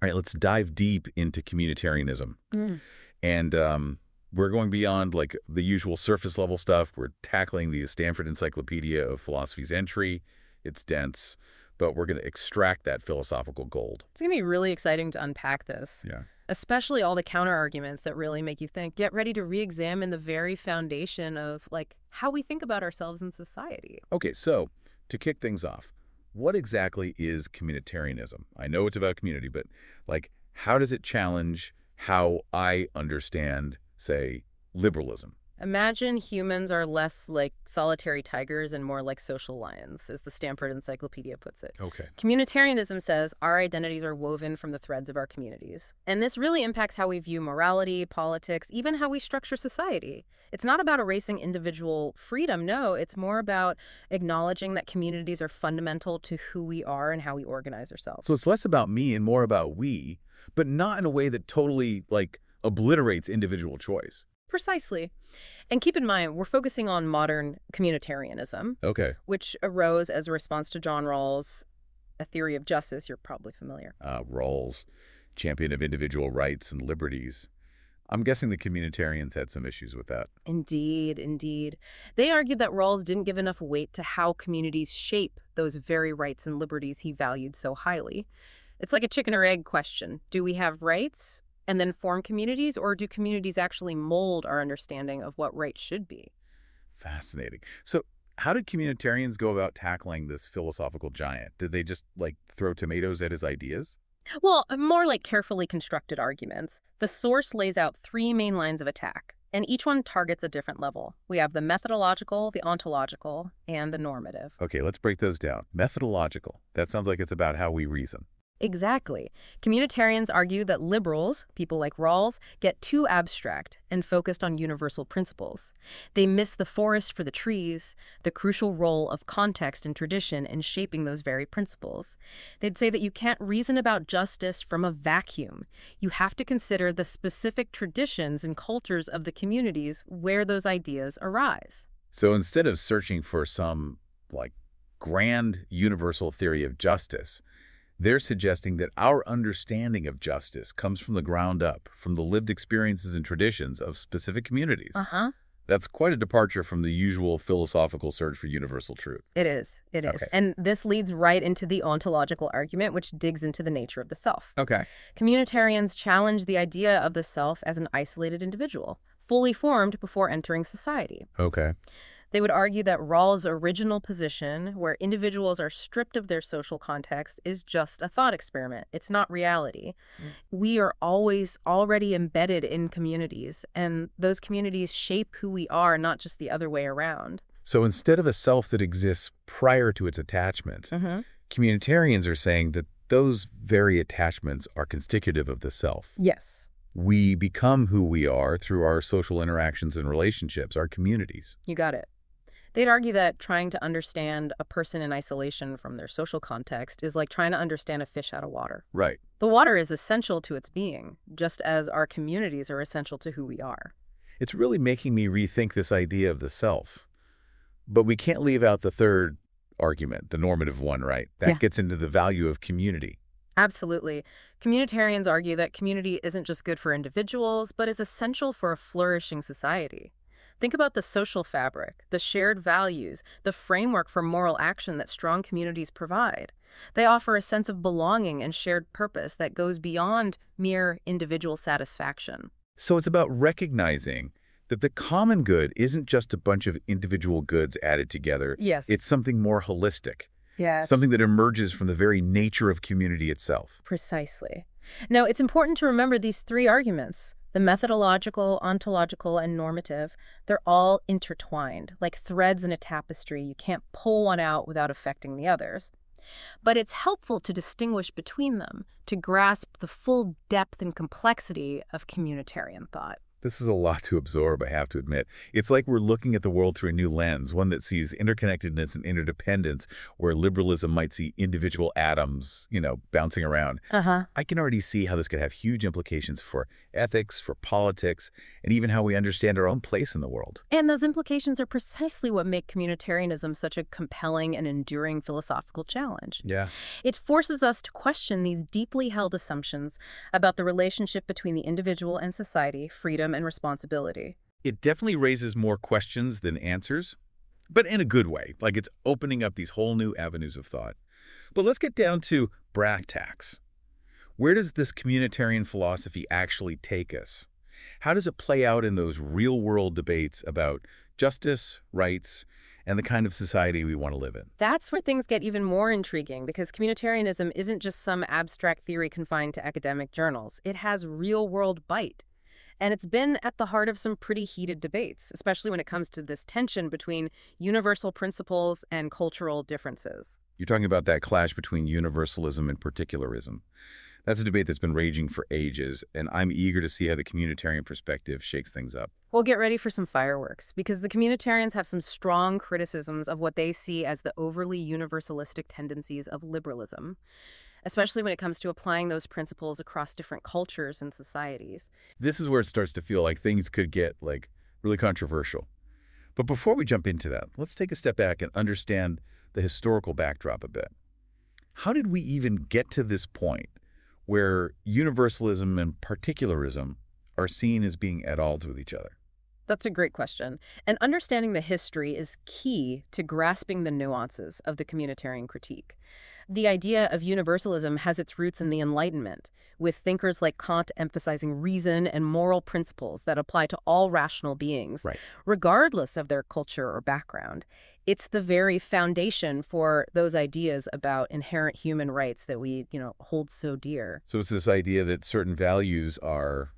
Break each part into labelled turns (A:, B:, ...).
A: All right, let's dive deep into communitarianism.
B: Mm.
A: And we're going beyond like the usual surface level stuff. We're tackling the Stanford Encyclopedia of Philosophy's entry. It's dense, but we're going to extract that philosophical gold.
B: It's going to be really exciting to unpack this,
A: Yeah.
B: especially all the counter-arguments that really make you think. Get ready to re-examine the very foundation of, like, how we think about ourselves in society.
A: Okay, so to kick things off, what exactly is communitarianism? I know it's about community, but like, how does it challenge how I understand, say, liberalism?
B: Imagine humans are less like solitary tigers and more like social lions, as the Stanford Encyclopedia puts it.
A: Okay.
B: Communitarianism says our identities are woven from the threads of our communities. And this really impacts how we view morality, politics, even how we structure society. It's not about erasing individual freedom, no. It's more about acknowledging that communities are fundamental to who we are and how we organize ourselves.
A: So it's less about me and more about we, but not in a way that totally, like, obliterates individual choice.
B: Precisely. And keep in mind, we're focusing on modern communitarianism,
A: Okay.
B: which arose as a response to John Rawls' A Theory of Justice. You're probably familiar.
A: Rawls, champion of individual rights and liberties. I'm guessing the communitarians had some issues with that.
B: Indeed, indeed. They argued that Rawls didn't give enough weight to how communities shape those very rights and liberties he valued so highly. It's like a chicken or egg question. Do we have rights and then form communities, or do communities actually mold our understanding of what rights should be?
A: Fascinating. So how did communitarians go about tackling this philosophical giant? Did they just, like, throw tomatoes at his ideas?
B: Well, more like carefully constructed arguments. The source lays out three main lines of attack, and each one targets a different level. We have the methodological, the ontological, and the normative.
A: Okay, let's break those down. Methodological. That sounds like it's about how we reason.
B: Exactly. Communitarians argue that liberals, people like Rawls, get too abstract and focused on universal principles. They miss the forest for the trees, the crucial role of context and tradition in shaping those very principles. They'd say that you can't reason about justice from a vacuum. You have to consider the specific traditions and cultures of the communities where those ideas arise.
A: So instead of searching for some, like, grand universal theory of justice, they're suggesting that our understanding of justice comes from the ground up, from the lived experiences and traditions of specific communities.
B: Uh-huh.
A: That's quite a departure from the usual philosophical search for universal truth.
B: It is. It is.
A: Okay.
B: And this leads right into the ontological argument, which digs into the nature of the self.
A: Okay.
B: Communitarians challenge the idea of the self as an isolated individual, fully formed before entering society.
A: Okay.
B: They would argue that Rawls' original position, where individuals are stripped of their social context, is just a thought experiment. It's not reality. We are always already embedded in communities, and those communities shape who we are, not just the other way around.
A: So instead of a self that exists prior to its attachments, communitarians are saying that those very attachments are constitutive of the self.
B: Yes.
A: We become who we are through our social interactions and relationships, our communities.
B: You got it. They'd argue that trying to understand a person in isolation from their social context is like trying to understand a fish out of water.
A: Right.
B: The water is essential to its being, just as our communities are essential to who we are.
A: It's really making me rethink this idea of the self. But we can't leave out the third argument, the normative one, right? That gets into the value of community.
B: Absolutely. Communitarians argue that community isn't just good for individuals, but is essential for a flourishing society. Think about the social fabric, the shared values, the framework for moral action that strong communities provide. They offer a sense of belonging and shared purpose that goes beyond mere individual satisfaction.
A: So it's about recognizing that the common good isn't just a bunch of individual goods added together.
B: Yes.
A: It's something more holistic.
B: Yes.
A: Something that emerges from the very nature of community itself.
B: Precisely. Now, it's important to remember these three arguments. The methodological, ontological, and normative, they're all intertwined, like threads in a tapestry. You can't pull one out without affecting the others. But it's helpful to distinguish between them to grasp the full depth and complexity of communitarian thought.
A: This is a lot to absorb, I have to admit. It's like we're looking at the world through a new lens, one that sees interconnectedness and interdependence, where liberalism might see individual atoms, bouncing around.
B: Uh-huh.
A: I can already see how this could have huge implications for ethics, for politics, and even how we understand our own place in the world.
B: And those implications are precisely what make communitarianism such a compelling and enduring philosophical challenge.
A: Yeah.
B: It forces us to question these deeply held assumptions about the relationship between the individual and society, freedom and responsibility.
A: It definitely raises more questions than answers, but in a good way. Like it's opening up these whole new avenues of thought. But let's get down to brass tacks. Where does this communitarian philosophy actually take us? How does it play out in those real-world debates about justice, rights, and the kind of society we want to live in?
B: That's where things get even more intriguing because communitarianism isn't just some abstract theory confined to academic journals. It has real-world bite. And it's been at the heart of some pretty heated debates, especially when it comes to this tension between universal principles and cultural differences.
A: You're talking about that clash between universalism and particularism. That's a debate that's been raging for ages, and I'm eager to see how the communitarian perspective shakes things up.
B: We'll get ready for some fireworks, because the communitarians have some strong criticisms of what they see as the overly universalistic tendencies of liberalism, especially when it comes to applying those principles across different cultures and societies.
A: This is where it starts to feel like things could get, really controversial. But before we jump into that, let's take a step back and understand the historical backdrop a bit. How did we even get to this point where universalism and particularism are seen as being at odds with each other?
B: That's a great question. And understanding the history is key to grasping the nuances of the communitarian critique. The idea of universalism has its roots in the Enlightenment, with thinkers like Kant emphasizing reason and moral principles that apply to all rational beings,
A: Right.
B: regardless of their culture or background. It's the very foundation for those ideas about inherent human rights that we, hold so dear.
A: So it's this idea that certain values are,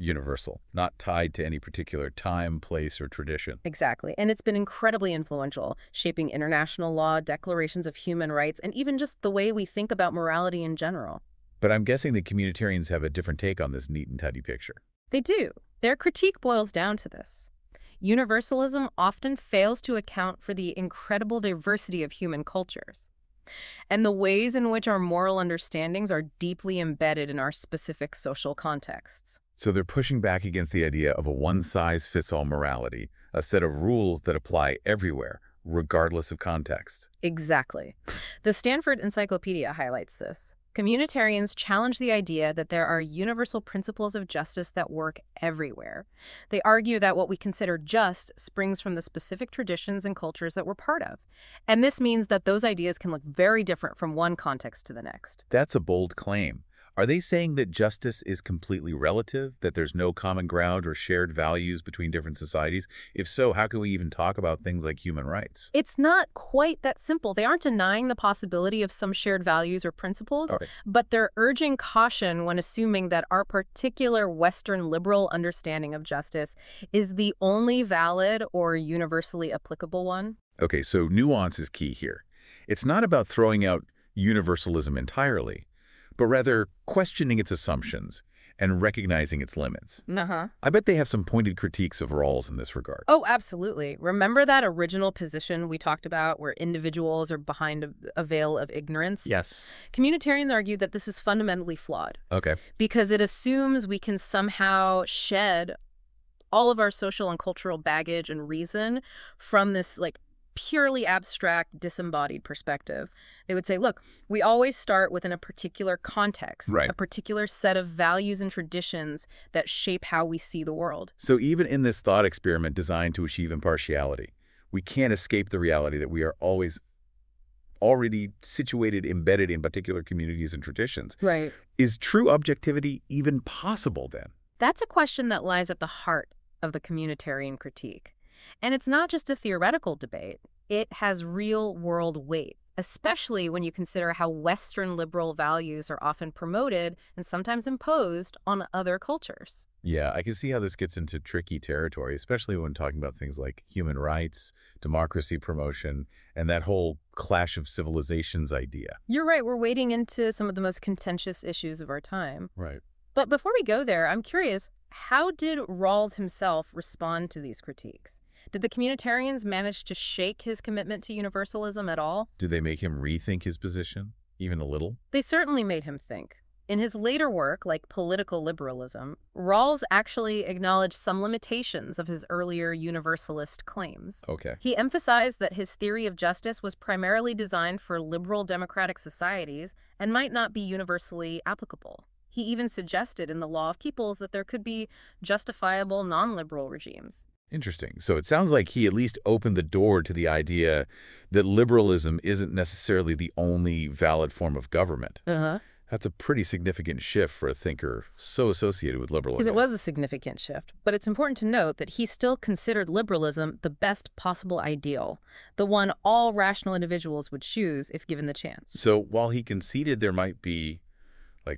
A: universal, not tied to any particular time, place, or tradition.
B: Exactly. And it's been incredibly influential, shaping international law, declarations of human rights, and even just the way we think about morality in general.
A: But I'm guessing that communitarians have a different take on this neat and tidy picture.
B: They do. Their critique boils down to this. Universalism often fails to account for the incredible diversity of human cultures and the ways in which our moral understandings are deeply embedded in our specific social contexts.
A: So they're pushing back against the idea of a one-size-fits-all morality, a set of rules that apply everywhere, regardless of context.
B: Exactly. The Stanford Encyclopedia highlights this. Communitarians challenge the idea that there are universal principles of justice that work everywhere. They argue that what we consider just springs from the specific traditions and cultures that we're part of. And this means that those ideas can look very different from one context to the next.
A: That's a bold claim. Are they saying that justice is completely relative, that there's no common ground or shared values between different societies? If so, how can we even talk about things like human rights?
B: It's not quite that simple. They aren't denying the possibility of some shared values or principles,
A: All right.
B: but they're urging caution when assuming that our particular Western liberal understanding of justice is the only valid or universally applicable one.
A: Okay, so nuance is key here. It's not about throwing out universalism entirely, but rather questioning its assumptions and recognizing its limits.
B: Uh-huh.
A: I bet they have some pointed critiques of Rawls in this regard.
B: Oh, absolutely. Remember that original position we talked about where individuals are behind a veil of ignorance?
A: Yes.
B: Communitarians argue that this is fundamentally flawed
A: Okay.
B: because it assumes we can somehow shed all of our social and cultural baggage and reason from this, purely abstract, disembodied perspective. They would say, look, we always start within a particular context,
A: Right.
B: a particular set of values and traditions that shape how we see the world.
A: So even in this thought experiment designed to achieve impartiality, we can't escape the reality that we are always already situated, embedded in particular communities and traditions.
B: Right.
A: Is true objectivity even possible then?
B: That's a question that lies at the heart of the communitarian critique. And it's not just a theoretical debate. It has real-world weight, especially when you consider how Western liberal values are often promoted and sometimes imposed on other cultures.
A: Yeah, I can see how this gets into tricky territory, especially when talking about things like human rights, democracy promotion, and that whole clash of civilizations idea.
B: You're right, we're wading into some of the most contentious issues of our time.
A: Right.
B: But before we go there, I'm curious, how did Rawls himself respond to these critiques? Did the communitarians manage to shake his commitment to universalism at all?
A: Did they make him rethink his position, even a little?
B: They certainly made him think. In his later work, like Political Liberalism, Rawls actually acknowledged some limitations of his earlier universalist claims.
A: Okay.
B: He emphasized that his theory of justice was primarily designed for liberal democratic societies and might not be universally applicable. He even suggested in the Law of Peoples that there could be justifiable non-liberal regimes.
A: Interesting. So it sounds like he at least opened the door to the idea that liberalism isn't necessarily the only valid form of government.
B: Uh-huh.
A: That's a pretty significant shift for a thinker so associated with liberalism.
B: Because it was a significant shift. But it's important to note that he still considered liberalism the best possible ideal, the one all rational individuals would choose if given the chance.
A: So while he conceded there might be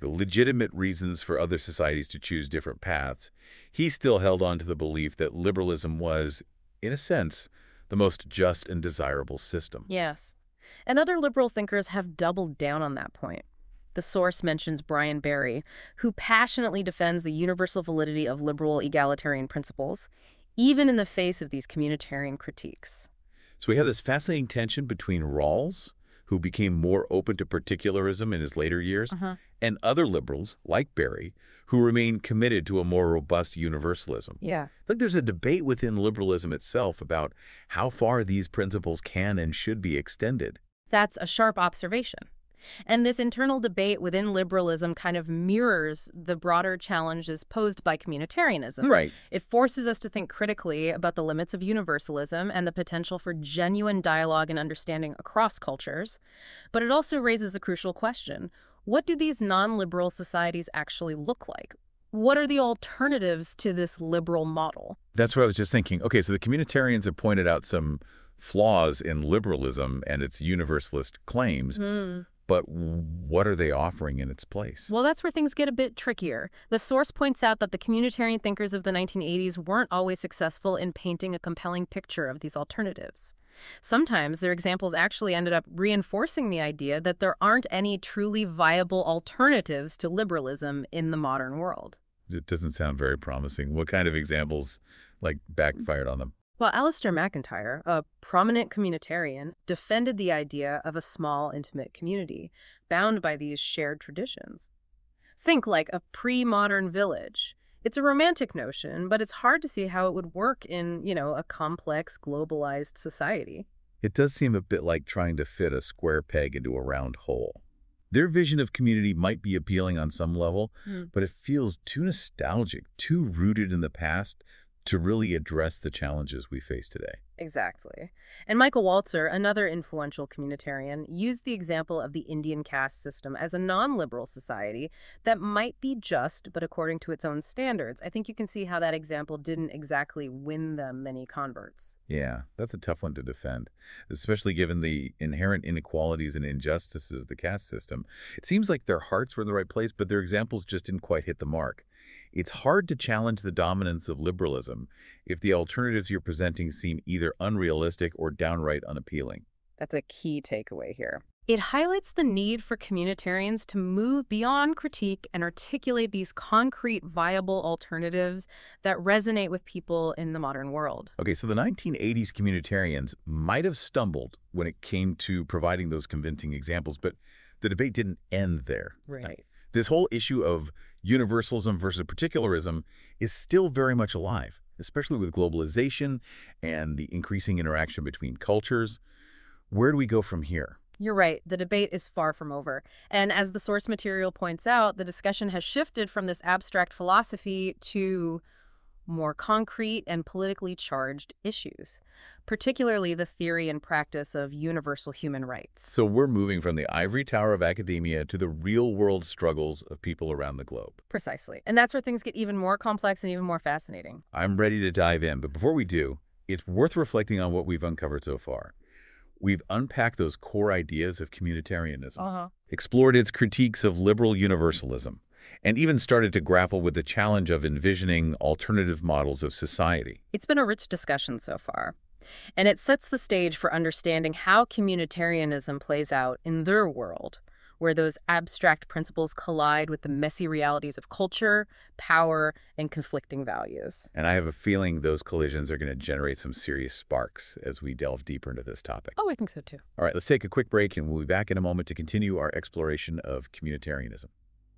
A: legitimate reasons for other societies to choose different paths, he still held on to the belief that liberalism was, in a sense, the most just and desirable system.
B: Yes. And other liberal thinkers have doubled down on that point. The source mentions Brian Barry, who passionately defends the universal validity of liberal egalitarian principles, even in the face of these communitarian critiques.
A: So we have this fascinating tension between Rawls, who became more open to particularism in his later years, and other liberals, like Barry, who remain committed to a more robust universalism.
B: Yeah.
A: Like there's a debate within liberalism itself about how far these principles can and should be extended.
B: That's a sharp observation. And this internal debate within liberalism kind of mirrors the broader challenges posed by communitarianism.
A: Right.
B: It forces us to think critically about the limits of universalism and the potential for genuine dialogue and understanding across cultures. But it also raises a crucial question. What do these non-liberal societies actually look like? What are the alternatives to this liberal model?
A: That's what I was just thinking. Okay, so the communitarians have pointed out some flaws in liberalism and its universalist claims. But what are they offering in its place?
B: Well, that's where things get a bit trickier. The source points out that the communitarian thinkers of the 1980s weren't always successful in painting a compelling picture of these alternatives. Sometimes their examples actually ended up reinforcing the idea that there aren't any truly viable alternatives to liberalism in the modern world.
A: It doesn't sound very promising. What kind of examples, backfired on them?
B: Well, Alistair MacIntyre, a prominent communitarian, defended the idea of a small, intimate community bound by these shared traditions. Think like a pre-modern village. It's a romantic notion, but it's hard to see how it would work in, a complex, globalized society.
A: It does seem a bit like trying to fit a square peg into a round hole. Their vision of community might be appealing on some level, but it feels too nostalgic, too rooted in the past to really address the challenges we face today.
B: Exactly. And Michael Walzer, another influential communitarian, used the example of the Indian caste system as a non-liberal society that might be just, but according to its own standards. I think you can see how that example didn't exactly win them many converts.
A: Yeah, that's a tough one to defend, especially given the inherent inequalities and injustices of the caste system. It seems like their hearts were in the right place, but their examples just didn't quite hit the mark. It's hard to challenge the dominance of liberalism if the alternatives you're presenting seem either unrealistic or downright unappealing.
B: That's a key takeaway here. It highlights the need for communitarians to move beyond critique and articulate these concrete, viable alternatives that resonate with people in the modern world.
A: Okay, so the 1980s communitarians might have stumbled when it came to providing those convincing examples, but the debate didn't end there.
B: Right.
A: This whole issue of universalism versus particularism is still very much alive, especially with globalization and the increasing interaction between cultures. Where do we go from here?
B: You're right. The debate is far from over. And as the source material points out, the discussion has shifted from this abstract philosophy to more concrete and politically charged issues, particularly the theory and practice of universal human rights.
A: So we're moving from the ivory tower of academia to the real-world struggles of people around the globe.
B: Precisely. And that's where things get even more complex and even more fascinating.
A: I'm ready to dive in, but before we do, it's worth reflecting on what we've uncovered so far. We've unpacked those core ideas of communitarianism, explored its critiques of liberal universalism, and even started to grapple with the challenge of envisioning alternative models of society.
B: It's been a rich discussion so far, and it sets the stage for understanding how communitarianism plays out in their world, where those abstract principles collide with the messy realities of culture, power, and conflicting values.
A: And I have a feeling those collisions are going to generate some serious sparks as we delve deeper into this topic.
B: Oh, I think so too.
A: All right, let's take a quick break, and we'll be back in a moment to continue our exploration of communitarianism.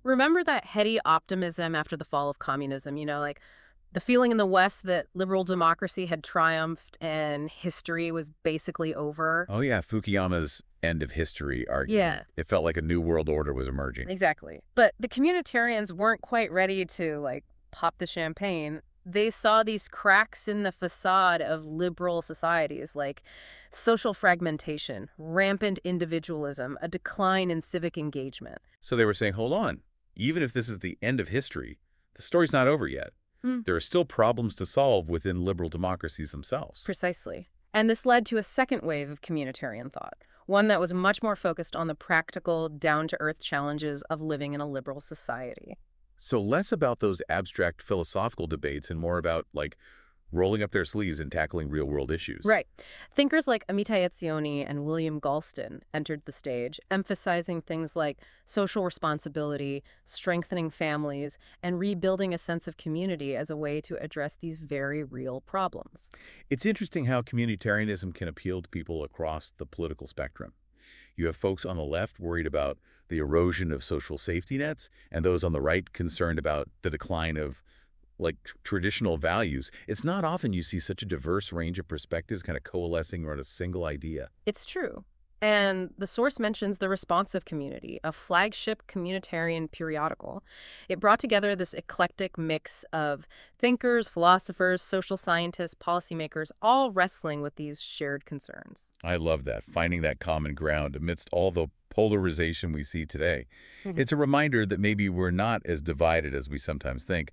B: Remember that heady optimism after the fall of communism, like the feeling in the West that liberal democracy had triumphed and history was basically over?
A: Oh yeah, Fukuyama's end of history argument.
B: Yeah,
A: It felt like a new world order was emerging.
B: exactly. But the communitarians weren't quite ready to, pop the champagne. They saw these cracks in the facade of liberal societies, like social fragmentation, rampant individualism, a decline in civic engagement.
A: So they were saying, hold on, even if this is the end of history, the story's not over yet.
B: Hmm.
A: There are still problems to solve within liberal democracies themselves.
B: Precisely. And this led to a second wave of communitarian thought, one that was much more focused on the practical, down-to-earth challenges of living in a liberal society.
A: So less about those abstract philosophical debates and more about, rolling up their sleeves and tackling real-world issues.
B: Right. Thinkers like Amitai Etzioni and William Galston entered the stage, emphasizing things like social responsibility, strengthening families, and rebuilding a sense of community as a way to address these very real problems.
A: It's interesting how communitarianism can appeal to people across the political spectrum. You have folks on the left worried about the erosion of social safety nets, and those on the right concerned about the decline of traditional values. It's not often you see such a diverse range of perspectives kind of coalescing around a single idea.
B: It's true. And the source mentions The Responsive Community, a flagship communitarian periodical. It brought together this eclectic mix of thinkers, philosophers, social scientists, policymakers, all wrestling with these shared concerns.
A: I love that, finding that common ground amidst all the polarization we see today.
B: Mhm.
A: It's a reminder that maybe we're not as divided as we sometimes think.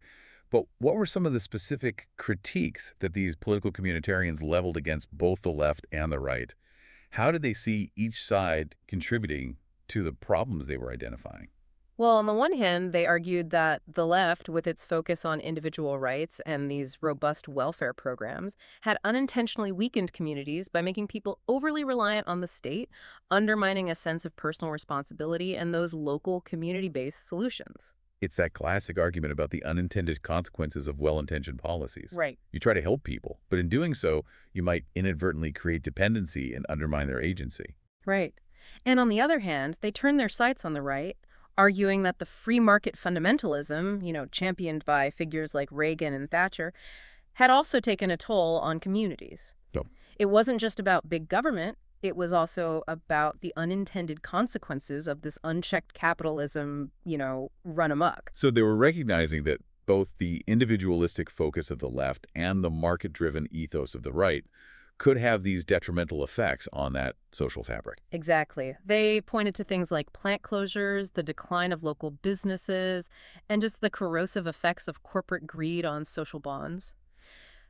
A: But what were some of the specific critiques that these political communitarians leveled against both the left and the right? How did they see each side contributing to the problems they were identifying?
B: Well, on the one hand, they argued that the left, with its focus on individual rights and these robust welfare programs, had unintentionally weakened communities by making people overly reliant on the state, undermining a sense of personal responsibility and those local community-based solutions.
A: It's that classic argument about the unintended consequences of well-intentioned policies.
B: Right.
A: You try to help people, but in doing so, you might inadvertently create dependency and undermine their agency.
B: Right. And on the other hand, they turned their sights on the right, arguing that the free market fundamentalism, championed by figures like Reagan and Thatcher, had also taken a toll on communities.
A: So,
B: It wasn't just about big government. It was also about the unintended consequences of this unchecked capitalism, run amok.
A: so they were recognizing that both the individualistic focus of the left and the market-driven ethos of the right could have these detrimental effects on that social fabric.
B: Exactly. They pointed to things like plant closures, the decline of local businesses, and just the corrosive effects of corporate greed on social bonds.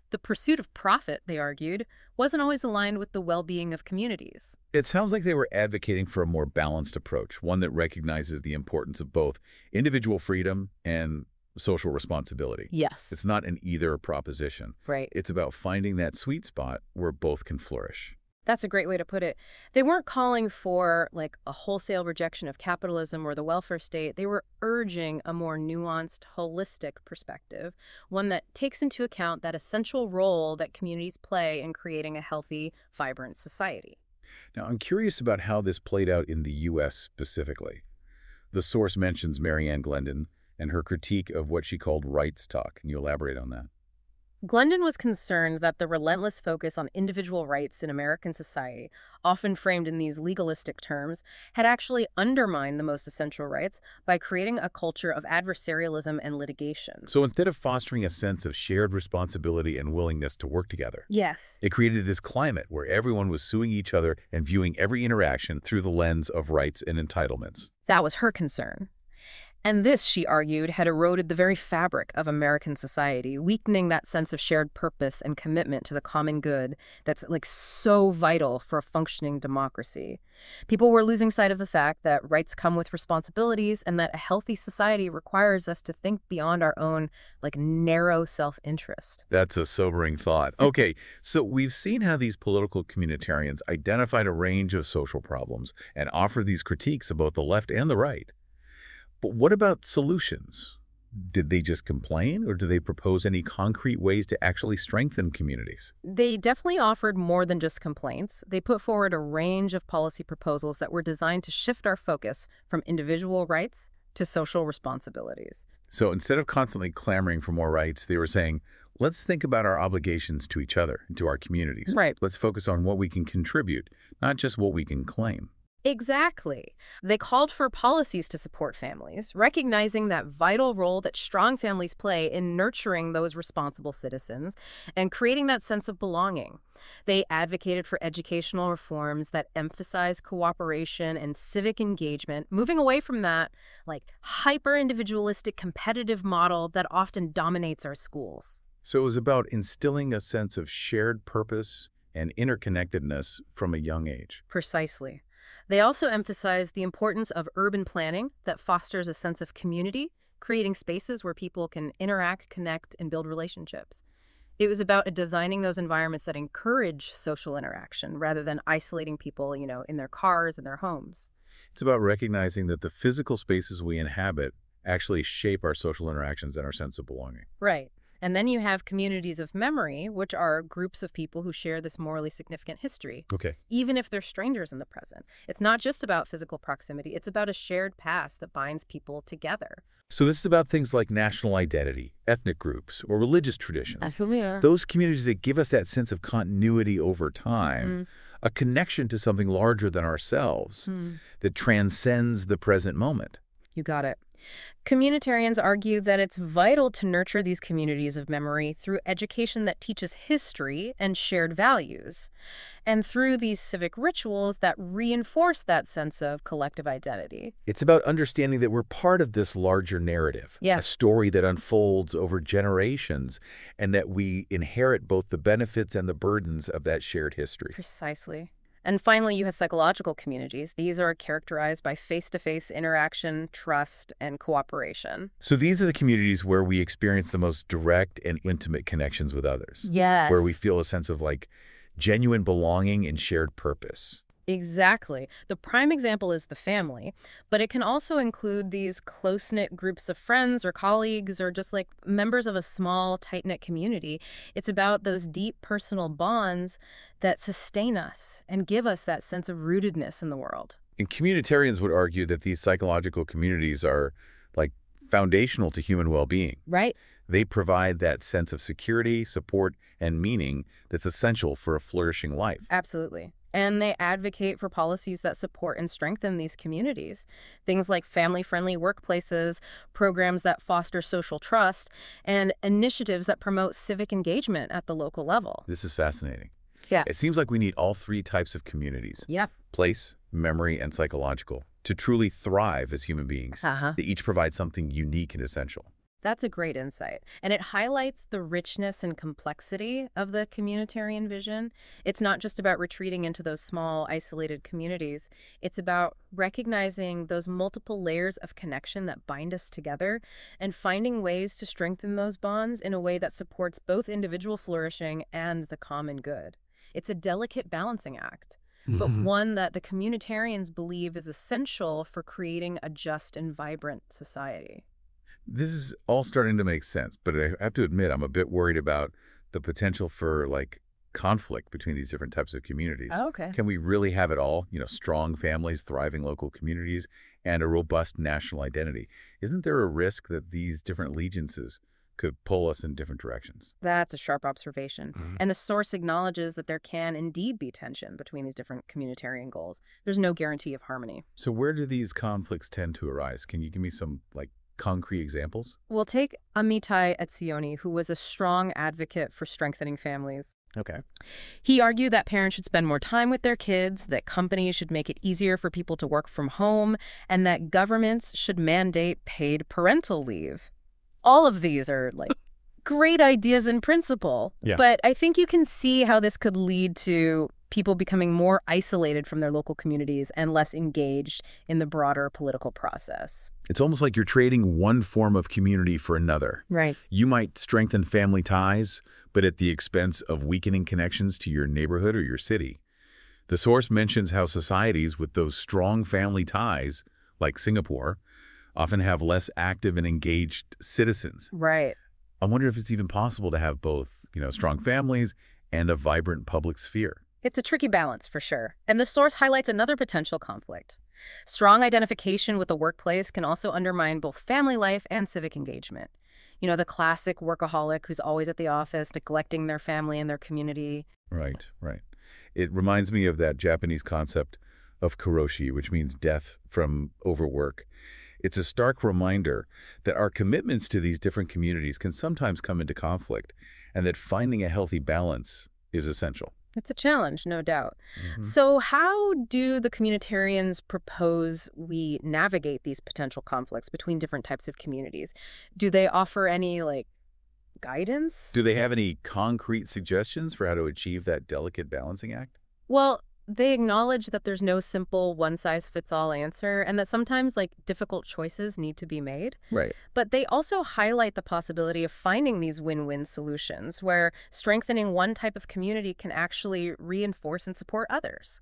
B: The pursuit of profit, they argued, wasn't always aligned with the well-being of communities.
A: It sounds like they were advocating for a more balanced approach, one that recognizes the importance of both individual freedom and social responsibility.
B: Yes.
A: It's not an either proposition.
B: Right.
A: It's about finding that sweet spot where both can flourish.
B: That's a great way to put it. They weren't calling for, a wholesale rejection of capitalism or the welfare state. They were urging a more nuanced, holistic perspective, one that takes into account that essential role that communities play in creating a healthy, vibrant society.
A: Now, I'm curious about how this played out in the U.S. specifically. The source mentions Marianne Glendon and her critique of what she called rights talk. Can you elaborate on that?
B: Glendon was concerned that the relentless focus on individual rights in American society, often framed in these legalistic terms, had actually undermined the most essential rights by creating a culture of adversarialism and litigation.
A: So instead of fostering a sense of shared responsibility and willingness to work together,
B: Yes.
A: it created this climate where everyone was suing each other and viewing every interaction through the lens of rights and entitlements.
B: That was her concern. And this, she argued, had eroded the very fabric of American society, weakening that sense of shared purpose and commitment to the common good that's like so vital for a functioning democracy. People were losing sight of the fact that rights come with responsibilities and that a healthy society requires us to think beyond our own like narrow self-interest.
A: That's a sobering thought. Okay, so we've seen how these political communitarians identified a range of social problems and offered these critiques of both the left and the right. But what about solutions? Did they just complain, or do they propose any concrete ways to actually strengthen communities?
B: They definitely offered more than just complaints. They put forward a range of policy proposals that were designed to shift our focus from individual rights to social responsibilities.
A: So instead of constantly clamoring for more rights, they were saying, let's think about our obligations to each other and to our communities.
B: Right.
A: Let's focus on what we can contribute, not just what we can claim.
B: Exactly. They called for policies to support families, recognizing that vital role that strong families play in nurturing those responsible citizens and creating that sense of belonging. They advocated for educational reforms that emphasize cooperation and civic engagement, moving away from that like hyper-individualistic competitive model that often dominates our schools.
A: So it was about instilling a sense of shared purpose and interconnectedness from a young age.
B: Precisely. They also emphasize the importance of urban planning that fosters a sense of community, creating spaces where people can interact, connect, and build relationships. It was about designing those environments that encourage social interaction rather than isolating people, in their cars and their homes.
A: It's about recognizing that the physical spaces we inhabit actually shape our social interactions and our sense of belonging.
B: Right. And then you have communities of memory, which are groups of people who share this morally significant history,
A: Okay.
B: even if they're strangers in the present. It's not just about physical proximity, it's about a shared past that binds people together.
A: So this is about things like national identity, ethnic groups, or religious traditions.
B: That's who we are.
A: Those communities that give us that sense of continuity over time, a connection to something larger than ourselves that transcends the present moment.
B: You got it. Communitarians argue that it's vital to nurture these communities of memory through education that teaches history and shared values, and through these civic rituals that reinforce that sense of collective identity.
A: It's about understanding that we're part of this larger narrative,
B: Yeah.
A: a story that unfolds over generations, and that we inherit both the benefits and the burdens of that shared history.
B: Precisely. And finally, you have psychological communities. These are characterized by face-to-face interaction, trust, and cooperation.
A: So these are the communities where we experience the most direct and intimate connections with others.
B: Yes.
A: Where we feel a sense of genuine belonging and shared purpose.
B: Exactly. The prime example is the family, but it can also include these close-knit groups of friends or colleagues or just like members of a small, tight-knit community. It's about those deep personal bonds that sustain us and give us that sense of rootedness in the world.
A: And communitarians would argue that these psychological communities are foundational to human well-being.
B: Right?
A: They provide that sense of security, support, and meaning that's essential for a flourishing life.
B: Absolutely. And they advocate for policies that support and strengthen these communities. Things like family-friendly workplaces, programs that foster social trust, and initiatives that promote civic engagement at the local level.
A: This is fascinating.
B: Yeah.
A: It seems like we need all three types of communities,
B: Yeah.
A: place, memory, and psychological, to truly thrive as human beings.
B: Uh-huh.
A: They each provide something unique and essential.
B: That's a great insight. And it highlights the richness and complexity of the communitarian vision. It's not just about retreating into those small, isolated communities. It's about recognizing those multiple layers of connection that bind us together and finding ways to strengthen those bonds in a way that supports both individual flourishing and the common good. It's a delicate balancing act, but one that the communitarians believe is essential for creating a just and vibrant society.
A: This is all starting to make sense, but I have to admit I'm a bit worried about the potential for conflict between these different types of communities.
B: Oh, okay.
A: Can we really have it all? Strong families, thriving local communities, and a robust national identity. Isn't there a risk that these different allegiances could pull us in different directions?
B: That's a sharp observation. And the source acknowledges that there can indeed be tension between these different communitarian goals. There's no guarantee of harmony.
A: So where do these conflicts tend to arise? Can you give me some concrete examples?
B: We'll take Amitai Etzioni, who was a strong advocate for strengthening families.
C: Okay.
B: He argued that parents should spend more time with their kids, that companies should make it easier for people to work from home, and that governments should mandate paid parental leave. All of these are great ideas in principle,
C: Yeah.
B: but I think you can see how this could lead to people becoming more isolated from their local communities and less engaged in the broader political process.
A: It's almost like you're trading one form of community for another.
B: Right.
A: You might strengthen family ties, but at the expense of weakening connections to your neighborhood or your city. The source mentions how societies with those strong family ties, like Singapore, often have less active and engaged citizens.
B: Right.
A: I wonder if it's even possible to have both, strong families and a vibrant public sphere.
B: It's a tricky balance, for sure. And the source highlights another potential conflict. Strong identification with the workplace can also undermine both family life and civic engagement. The classic workaholic who's always at the office, neglecting their family and their community.
A: Right, right. It reminds me of that Japanese concept of karoshi, which means death from overwork. It's a stark reminder that our commitments to these different communities can sometimes come into conflict, and that finding a healthy balance is essential.
B: It's a challenge, no doubt. So how do the communitarians propose we navigate these potential conflicts between different types of communities? Do they offer any, guidance?
A: Do they have any concrete suggestions for how to achieve that delicate balancing act?
B: Well, they acknowledge that there's no simple one-size-fits-all answer and that sometimes, difficult choices need to be made.
A: Right.
B: But they also highlight the possibility of finding these win-win solutions where strengthening one type of community can actually reinforce and support others.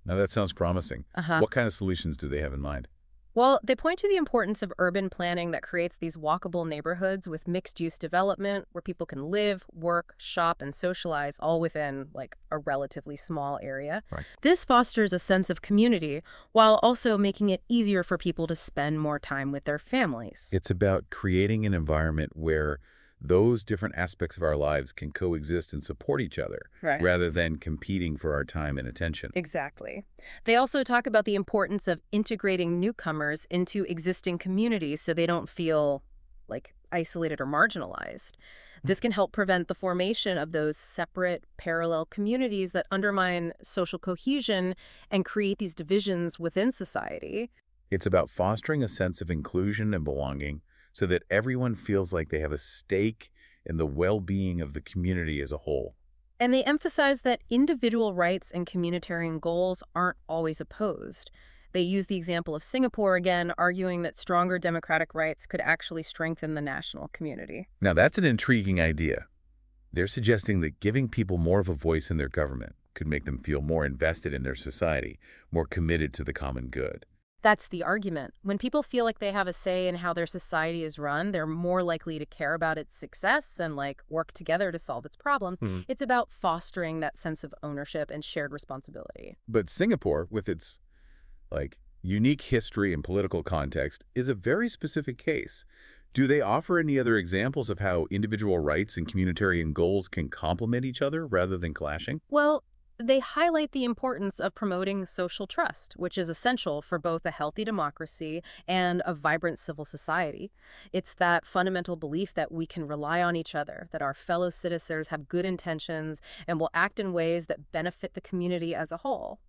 A: Now that sounds promising. What kind of solutions do they have in mind?
B: Well, they point to the importance of urban planning that creates these walkable neighborhoods with mixed-use development where people can live, work, shop, and socialize all within, a relatively small area.
A: Right.
B: This fosters a sense of community while also making it easier for people to spend more time with their families.
A: It's about creating an environment where those different aspects of our lives can coexist and support each other,
B: Right.
A: rather than competing for our time and attention.
B: Exactly. They also talk about the importance of integrating newcomers into existing communities so they don't feel isolated or marginalized. This can help prevent the formation of those separate, parallel communities that undermine social cohesion and create these divisions within society.
A: It's about fostering a sense of inclusion and belonging so that everyone feels like they have a stake in the well-being of the community as a whole.
B: And they emphasize that individual rights and communitarian goals aren't always opposed. They use the example of Singapore again, arguing that stronger democratic rights could actually strengthen the national community.
A: Now that's an intriguing idea. They're suggesting that giving people more of a voice in their government could make them feel more invested in their society, more committed to the common good.
B: That's the argument. When people feel like they have a say in how their society is run, they're more likely to care about its success and work together to solve its problems. It's about fostering that sense of ownership and shared responsibility.
A: But Singapore, with its unique history and political context, is a very specific case. Do they offer any other examples of how individual rights and communitarian goals can complement each other rather than clashing?
B: Well, they highlight the importance of promoting social trust, which is essential for both a healthy democracy and a vibrant civil society. It's that fundamental belief that we can rely on each other, that our fellow citizens have good intentions and will act in ways that benefit the community as a whole.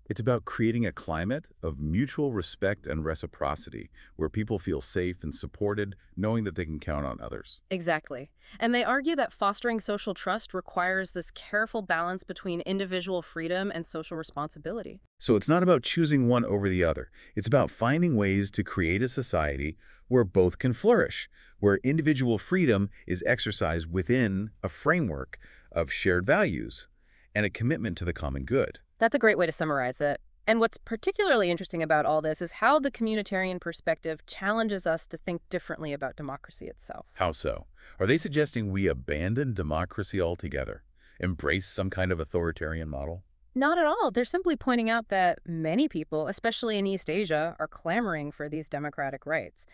A: It's about creating a climate of mutual respect and reciprocity where people feel safe and supported, knowing that they can count on others.
B: Exactly. And they argue that fostering social trust requires this careful balance between individual freedom and social responsibility.
A: So it's not about choosing one over the other. It's about finding ways to create a society where both can flourish, where individual freedom is exercised within a framework of shared values and a commitment to the common good.
B: That's a great way to summarize it. And what's particularly interesting about all this is how the communitarian perspective challenges us to think differently about democracy itself.
A: How so? Are they suggesting we abandon democracy altogether, embrace some kind of authoritarian model?
B: Not at all. They're simply pointing out that many people, especially in East Asia, are clamoring for these democratic rights.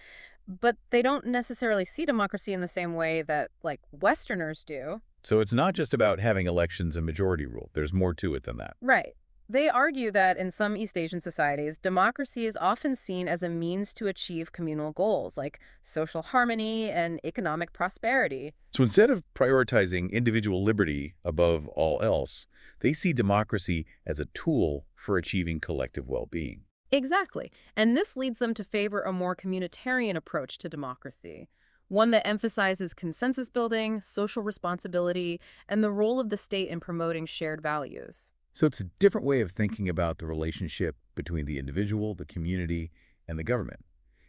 B: But they don't necessarily see democracy in the same way that, Westerners do.
A: So it's not just about having elections and majority rule. There's more to it than that.
B: Right. They argue that in some East Asian societies, democracy is often seen as a means to achieve communal goals like social harmony and economic prosperity.
A: So instead of prioritizing individual liberty above all else, they see democracy as a tool for achieving collective well-being.
B: Exactly. And this leads them to favor a more communitarian approach to democracy, one that emphasizes consensus building, social responsibility, and the role of the state in promoting shared values.
A: So it's a different way of thinking about the relationship between the individual, the community, and the government.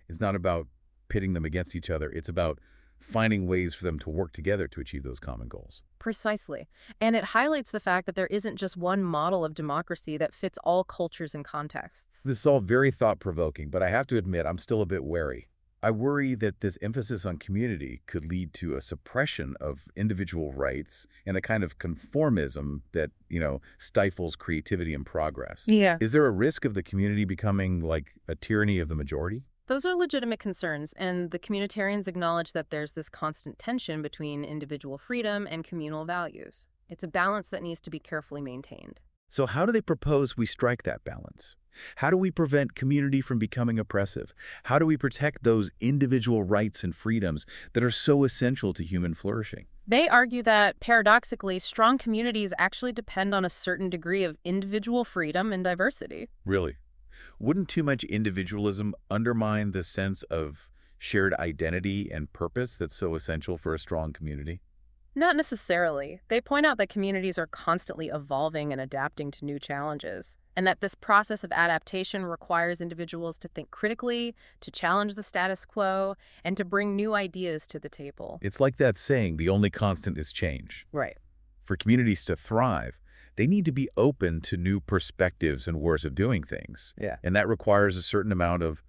A: It's not about pitting them against each other. It's about finding ways for them to work together to achieve those common goals.
B: Precisely. And it highlights the fact that there isn't just one model of democracy that fits all cultures and contexts.
A: This is all very thought-provoking, but I have to admit I'm still a bit wary. I worry that this emphasis on community could lead to a suppression of individual rights and a kind of conformism that, stifles creativity and progress.
B: Yeah.
A: Is there a risk of the community becoming like a tyranny of the majority?
B: Those are legitimate concerns, and the communitarians acknowledge that there's this constant tension between individual freedom and communal values. It's a balance that needs to be carefully maintained.
A: So how do they propose we strike that balance? How do we prevent community from becoming oppressive? How do we protect those individual rights and freedoms that are so essential to human flourishing?
B: They argue that, paradoxically, strong communities actually depend on a certain degree of individual freedom and diversity.
A: Really? Wouldn't too much individualism undermine the sense of shared identity and purpose that's so essential for a strong community?
B: Not necessarily. They point out that communities are constantly evolving and adapting to new challenges, and that this process of adaptation requires individuals to think critically, to challenge the status quo, and to bring new ideas to the table.
A: It's like that saying, the only constant is change.
B: Right.
A: For communities to thrive, they need to be open to new perspectives and ways of doing things.
B: Yeah.
A: And that requires a certain amount of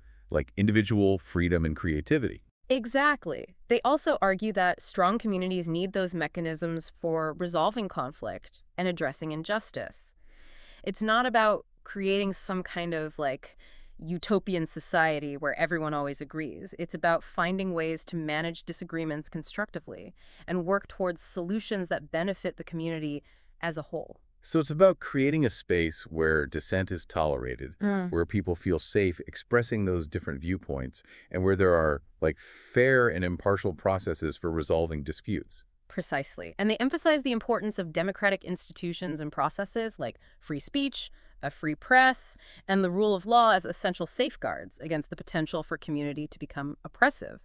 A: individual freedom and creativity.
B: Exactly. They also argue that strong communities need those mechanisms for resolving conflict and addressing injustice. It's not about creating some kind of utopian society where everyone always agrees. It's about finding ways to manage disagreements constructively and work towards solutions that benefit the community as a whole.
A: So it's about creating a space where dissent is tolerated, where people feel safe expressing those different viewpoints, and where there are fair and impartial processes for resolving disputes.
B: Precisely. And they emphasize the importance of democratic institutions and processes like free speech, a free press, and the rule of law as essential safeguards against the potential for community to become oppressive.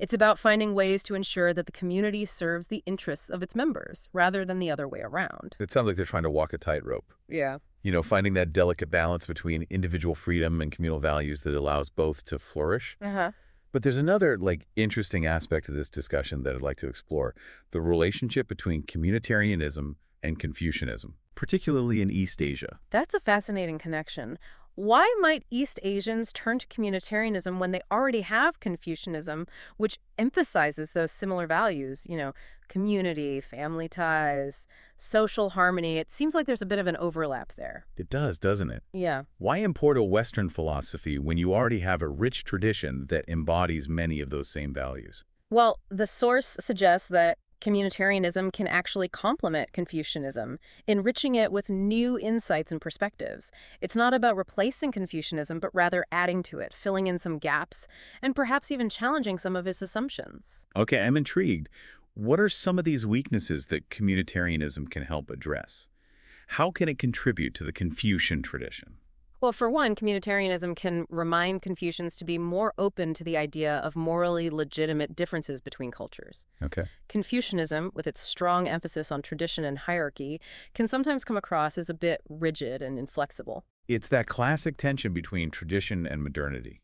B: It's about finding ways to ensure that the community serves the interests of its members rather than the other way around.
A: It sounds like they're trying to walk a tightrope.
B: Yeah.
A: Finding that delicate balance between individual freedom and communal values that allows both to flourish.
B: Uh-huh.
A: But there's another interesting aspect of this discussion that I'd like to explore, the relationship between communitarianism and Confucianism, particularly in East Asia.
B: That's a fascinating connection. Why might East Asians turn to communitarianism when they already have Confucianism, which emphasizes those similar values, community, family ties, social harmony? It seems like there's a bit of an overlap there.
A: It does, doesn't it?
B: Yeah.
A: Why import a Western philosophy when you already have a rich tradition that embodies many of those same values?
B: Well, the source suggests that communitarianism can actually complement Confucianism, enriching it with new insights and perspectives. It's not about replacing Confucianism, but rather adding to it, filling in some gaps, and perhaps even challenging some of its assumptions.
A: Okay, I'm intrigued. What are some of these weaknesses that communitarianism can help address? How can it contribute to the Confucian tradition?
B: Well, for one, communitarianism can remind Confucians to be more open to the idea of morally legitimate differences between cultures.
A: Okay.
B: Confucianism, with its strong emphasis on tradition and hierarchy, can sometimes come across as a bit rigid and inflexible.
A: It's that classic tension between tradition and modernity,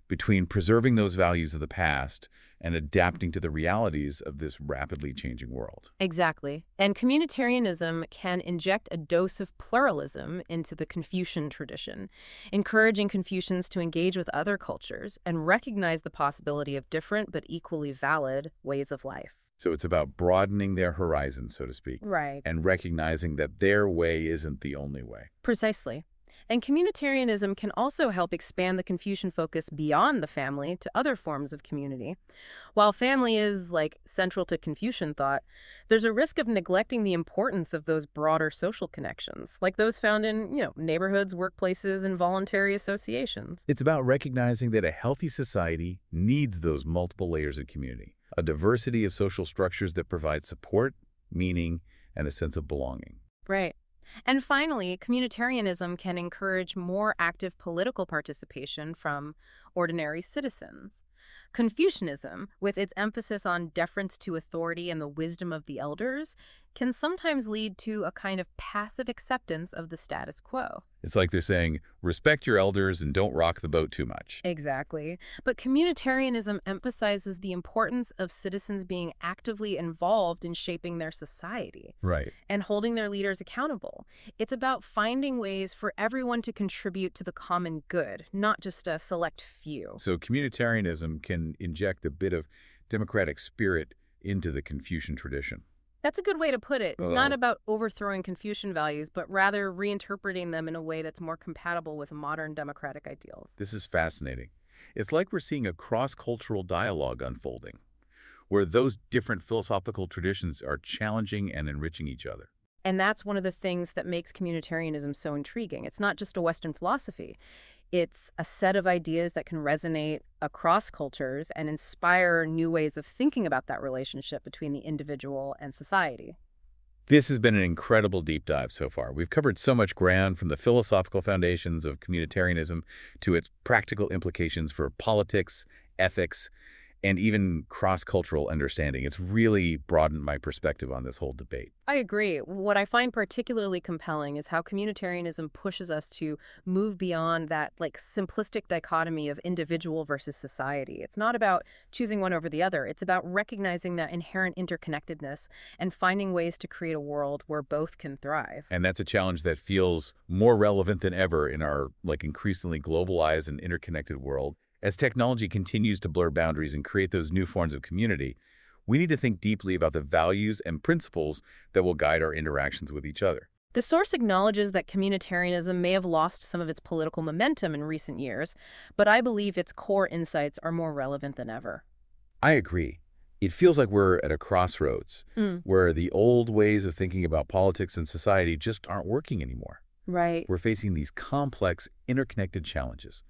A: between preserving those values of the past and adapting to the realities of this rapidly changing world.
B: Exactly. And communitarianism can inject a dose of pluralism into the Confucian tradition, encouraging Confucians to engage with other cultures and recognize the possibility of different but equally valid ways of life.
A: So it's about broadening their horizons, so to speak,
B: Right.
A: and recognizing that their way isn't the only way.
B: Precisely. And communitarianism can also help expand the Confucian focus beyond the family to other forms of community. While family is, like, central to Confucian thought, there's a risk of neglecting the importance of those broader social connections, like those found in, neighborhoods, workplaces, and voluntary associations.
A: It's about recognizing that a healthy society needs those multiple layers of community, a diversity of social structures that provide support, meaning, and a sense of belonging.
B: Right. And finally, communitarianism can encourage more active political participation from ordinary citizens. Confucianism, with its emphasis on deference to authority and the wisdom of the elders, can sometimes lead to a kind of passive acceptance of the status quo.
A: It's like they're saying, respect your elders and don't rock the boat too much.
B: Exactly. But communitarianism emphasizes the importance of citizens being actively involved in shaping their society
A: Right.
B: and holding their leaders accountable. It's about finding ways for everyone to contribute to the common good, not just a select few.
A: So communitarianism can inject a bit of democratic spirit into the Confucian tradition.
B: That's a good way to put it. It's not
A: Oh,
B: about overthrowing Confucian values, but rather reinterpreting them in a way that's more compatible with modern democratic ideals.
A: this is fascinating. It's like we're seeing a cross-cultural dialogue unfolding, where those different philosophical traditions are challenging and enriching each other.
B: And that's one of the things that makes communitarianism so intriguing. It's not just a Western philosophy. It's a set of ideas that can resonate across cultures and inspire new ways of thinking about that relationship between the individual and society.
A: This has been an incredible deep dive so far. We've covered so much ground, from the philosophical foundations of communitarianism to its practical implications for politics, ethics, and even cross-cultural understanding. It's really broadened my perspective on this whole debate.
B: I agree. What I find particularly compelling is how communitarianism pushes us to move beyond that, like, simplistic dichotomy of individual versus society. It's not about choosing one over the other. It's about recognizing that inherent interconnectedness and finding ways to create a world where both can thrive.
A: And that's a challenge that feels more relevant than ever in our increasingly globalized and interconnected world. As technology continues to blur boundaries and create those new forms of community, we need to think deeply about the values and principles that will guide our interactions with each other.
B: The source acknowledges that communitarianism may have lost some of its political momentum in recent years, but I believe its core insights are more relevant than ever.
A: I agree. It feels like we're at a crossroads where the old ways of thinking about politics and society just aren't working anymore.
B: Right.
A: We're facing these complex, interconnected challenges: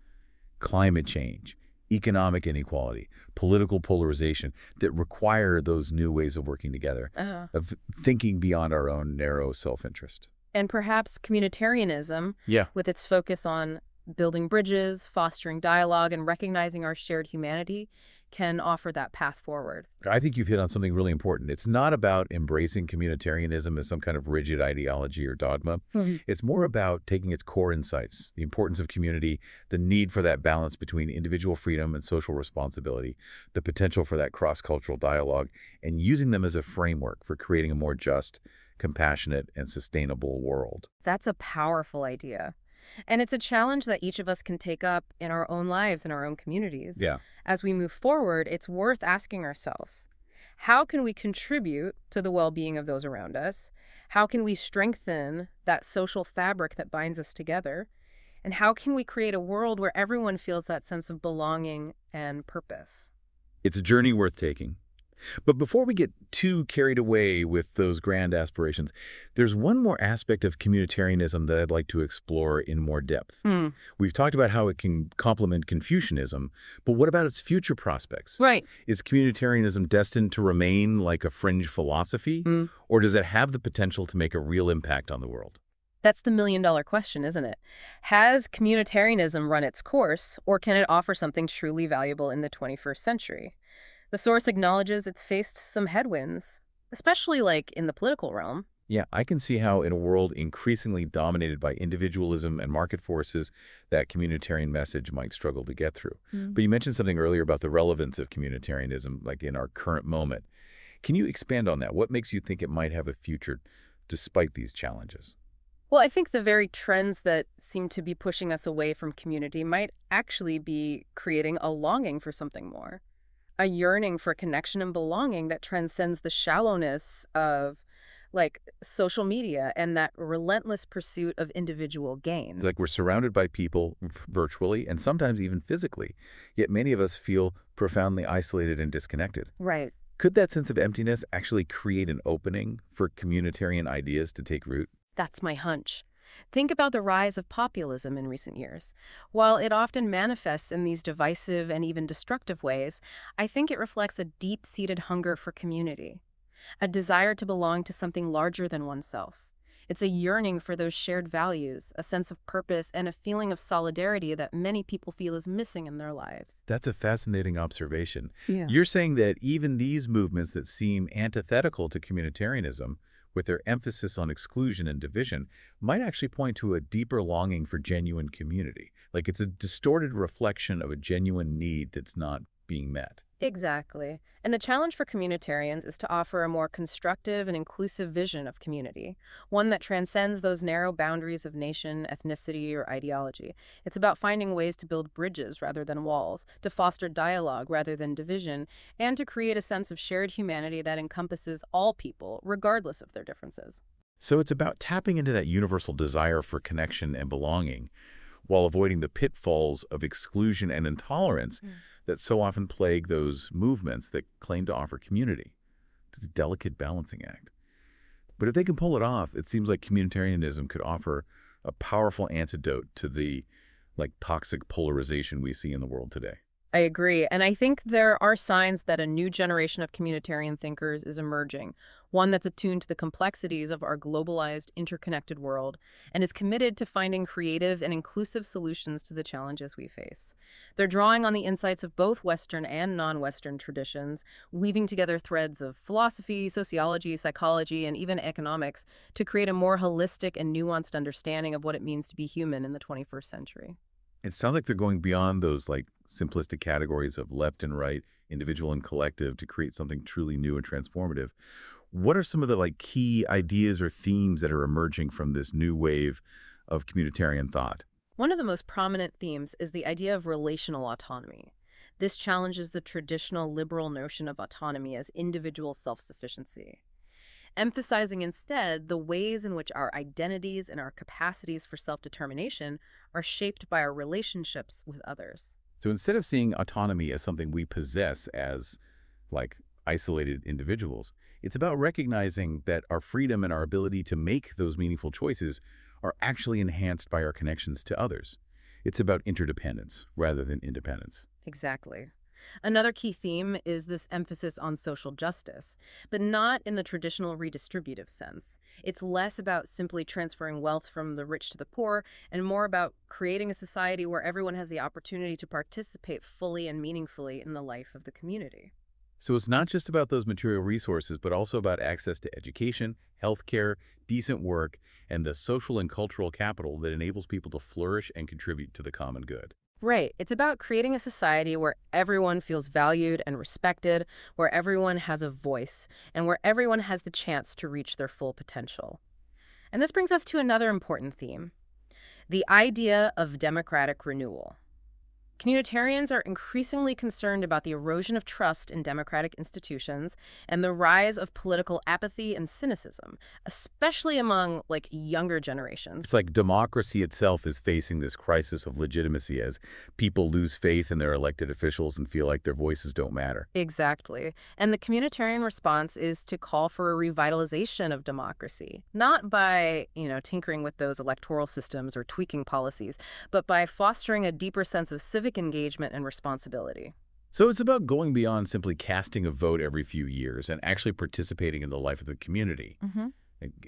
A: climate change, economic inequality, political polarization, that require those new ways of working together, of thinking beyond our own narrow self-interest.
B: And perhaps communitarianism,
A: Yeah.
B: with its focus on building bridges, fostering dialogue, and recognizing our shared humanity, can offer that path forward.
A: I think you've hit on something really important. It's not about embracing communitarianism as some kind of rigid ideology or dogma. It's more about taking its core insights: the importance of community, the need for that balance between individual freedom and social responsibility, the potential for that cross-cultural dialogue, and using them as a framework for creating a more just, compassionate, and sustainable world.
B: That's a powerful idea. And it's a challenge that each of us can take up in our own lives and our own communities.
A: Yeah.
B: As we move forward, it's worth asking ourselves, how can we contribute to the well-being of those around us? How can we strengthen that social fabric that binds us together? And how can we create a world where everyone feels that sense of belonging and purpose?
A: It's a journey worth taking. But before we get too carried away with those grand aspirations, there's one more aspect of communitarianism that I'd like to explore in more depth. We've talked about how it can complement Confucianism, but what about its future prospects?
B: Right.
A: Is communitarianism destined to remain like a fringe philosophy, or does it have the potential to make a real impact on the world?
B: That's the million-dollar question, isn't it? Has communitarianism run its course, or can it offer something truly valuable in the 21st century? The source acknowledges it's faced some headwinds, especially in the political realm.
A: Yeah, I can see how in a world increasingly dominated by individualism and market forces, that communitarian message might struggle to get through. But you mentioned something earlier about the relevance of communitarianism, in our current moment. Can you expand on that? What makes you think it might have a future despite these challenges?
B: Well, I think the very trends that seem to be pushing us away from community might actually be creating a longing for something more. A yearning for connection and belonging that transcends the shallowness of like social media and that relentless pursuit of individual
A: It's
B: gain.
A: like we're surrounded by people virtually and sometimes even physically, yet many of us feel profoundly isolated and disconnected.
B: Right.
A: Could that sense of emptiness actually create an opening for communitarian ideas to take root?
B: That's my hunch. Think about the rise of populism in recent years. While it often manifests in these divisive and even destructive ways, I think it reflects a deep-seated hunger for community, a desire to belong to something larger than oneself. It's a yearning for those shared values, a sense of purpose, and a feeling of solidarity that many people feel is missing in their lives.
A: That's a fascinating observation.
B: Yeah.
A: You're saying that even these movements that seem antithetical to communitarianism, with their emphasis on exclusion and division, might actually point to a deeper longing for genuine community. Like it's a distorted reflection of a genuine need that's not being met.
B: Exactly. And the challenge for communitarians is to offer a more constructive and inclusive vision of community, one that transcends those narrow boundaries of nation, ethnicity, or ideology. It's about finding ways to build bridges rather than walls, to foster dialogue rather than division, and to create a sense of shared humanity that encompasses all people, regardless of their differences.
A: So it's about tapping into that universal desire for connection and belonging, while avoiding the pitfalls of exclusion and intolerance that so often plague those movements that claim to offer community. It's a delicate balancing act. But if they can pull it off, it seems like communitarianism could offer a powerful antidote to the toxic polarization we see in the world today.
B: I agree. And I think there are signs that a new generation of communitarian thinkers is emerging, one that's attuned to the complexities of our globalized, interconnected world, and is committed to finding creative and inclusive solutions to the challenges we face. They're drawing on the insights of both Western and non-Western traditions, weaving together threads of philosophy, sociology, psychology, and even economics to create a more holistic and nuanced understanding of what it means to be human in the 21st century.
A: It sounds like they're going beyond those simplistic categories of left and right, individual and collective to create something truly new and transformative. What are some of the key ideas or themes that are emerging from this new wave of communitarian thought?
B: One of the most prominent themes is the idea of relational autonomy. This challenges the traditional liberal notion of autonomy as individual self-sufficiency, emphasizing instead the ways in which our identities and our capacities for self-determination are shaped by our relationships with others.
A: So instead of seeing autonomy as something we possess as like isolated individuals, it's about recognizing that our freedom and our ability to make those meaningful choices are actually enhanced by our connections to others. It's about interdependence rather than independence.
B: Exactly. Another key theme is this emphasis on social justice, but not in the traditional redistributive sense. It's less about simply transferring wealth from the rich to the poor and more about creating a society where everyone has the opportunity to participate fully and meaningfully in the life of the community.
A: So it's not just about those material resources, but also about access to education, healthcare, decent work, and the social and cultural capital that enables people to flourish and contribute to the common good.
B: Right. It's about creating a society where everyone feels valued and respected, where everyone has a voice, and where everyone has the chance to reach their full potential. And this brings us to another important theme, the idea of democratic renewal. Communitarians are increasingly concerned about the erosion of trust in democratic institutions and the rise of political apathy and cynicism, especially among younger
A: It's
B: generations.
A: like democracy itself is facing this crisis of legitimacy as people lose faith in their elected officials and feel like their voices don't matter.
B: Exactly. And the communitarian response is to call for a revitalization of democracy, not by, tinkering with those electoral systems or tweaking policies, but by fostering a deeper sense of civic engagement and responsibility.
A: So it's about going beyond simply casting a vote every few years and actually participating in the life of the community,
B: Hmm.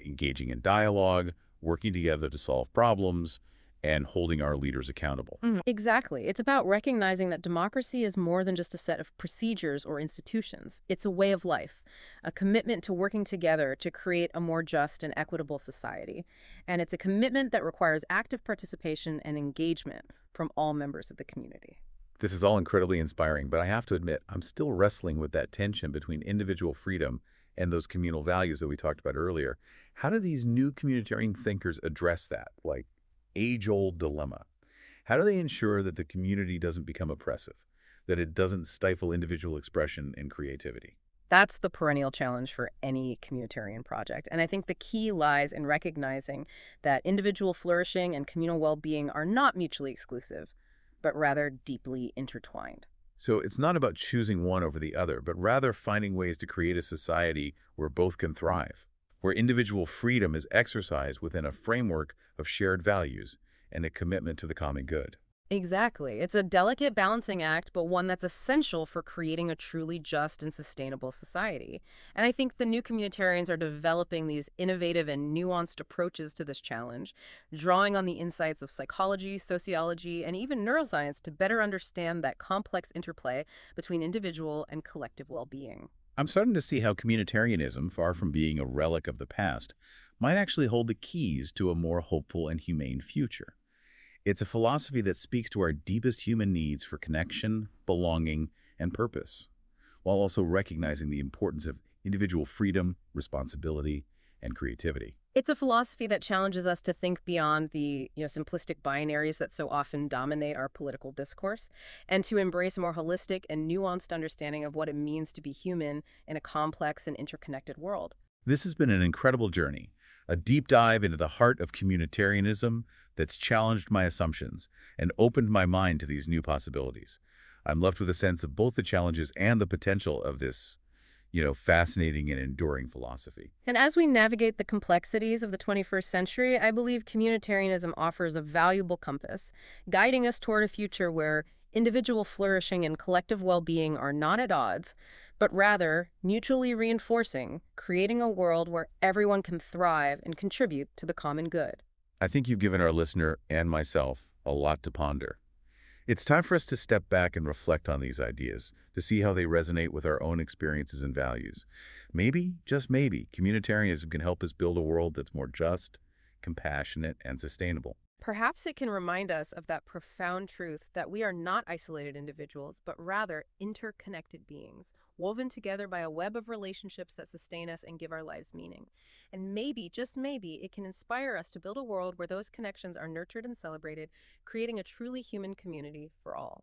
A: engaging in dialogue, working together to solve problems, and holding our leaders accountable.
B: Exactly. It's about recognizing that democracy is more than just a set of procedures or institutions. It's a way of life, a commitment to working together to create a more just and equitable society. And it's a commitment that requires active participation and engagement from all members of the community.
A: This is all incredibly inspiring, but I have to admit, I'm still wrestling with that tension between individual freedom and those communal values that we talked about earlier. How do these new communitarian thinkers address that, age-old dilemma? How do they ensure that the community doesn't become oppressive, that it doesn't stifle individual expression and creativity?
B: That's the perennial challenge for any communitarian project. And I think the key lies in recognizing that individual flourishing and communal well-being are not mutually exclusive, but rather deeply intertwined.
A: So it's not about choosing one over the other, but rather finding ways to create a society where both can thrive, where individual freedom is exercised within a framework of shared values and a commitment to the common good.
B: Exactly. It's a delicate balancing act, but one that's essential for creating a truly just and sustainable society. And I think the new communitarians are developing these innovative and nuanced approaches to this challenge, drawing on the insights of psychology, sociology, and even neuroscience to better understand that complex interplay between individual and collective well-being.
A: I'm starting to see how communitarianism, far from being a relic of the past, might actually hold the keys to a more hopeful and humane future. It's a philosophy that speaks to our deepest human needs for connection, belonging, and purpose, while also recognizing the importance of individual freedom, responsibility, and creativity.
B: It's a philosophy that challenges us to think beyond the, simplistic binaries that so often dominate our political discourse, and to embrace a more holistic and nuanced understanding of what it means to be human in a complex and interconnected world.
A: This has been an incredible journey, a deep dive into the heart of communitarianism that's challenged my assumptions and opened my mind to these new possibilities. I'm left with a sense of both the challenges and the potential of this, fascinating and enduring philosophy.
B: And as we navigate the complexities of the 21st century, I believe communitarianism offers a valuable compass, guiding us toward a future where individual flourishing and collective well-being are not at odds, but rather mutually reinforcing, creating a world where everyone can thrive and contribute to the common good.
A: I think you've given our listener and myself a lot to ponder. It's time for us to step back and reflect on these ideas, to see how they resonate with our own experiences and values. Maybe, just maybe, communitarianism can help us build a world that's more just, compassionate, and sustainable.
B: Perhaps it can remind us of that profound truth that we are not isolated individuals, but rather interconnected beings, woven together by a web of relationships that sustain us and give our lives meaning. And maybe, just maybe, it can inspire us to build a world where those connections are nurtured and celebrated, creating a truly human community for all.